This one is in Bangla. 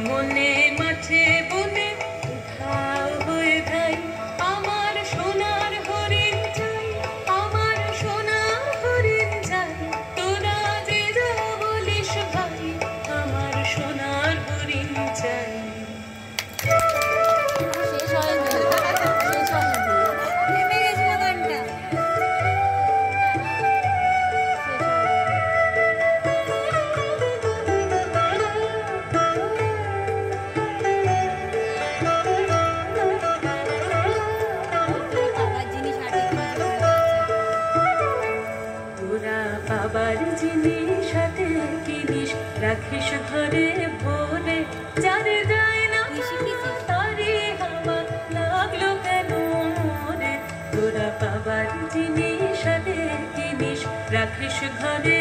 মনে মাঠে বনে উধাও হয়ে যাই, আমার সোনার হরিণ চাই, আমার সোনার হরিণ চাই, তোরা যে যা বলিস ভাই, আমার সোনার হরিণ চাই। বাবার জিনিস হাতে কিনিস, রাখিস ঘরে ভরে, যার যায় না তারে হাওয়া লাগলো কেন মরে। তোরা বাবার জিনিস হাতে কিনিস, রাখিস ঘরে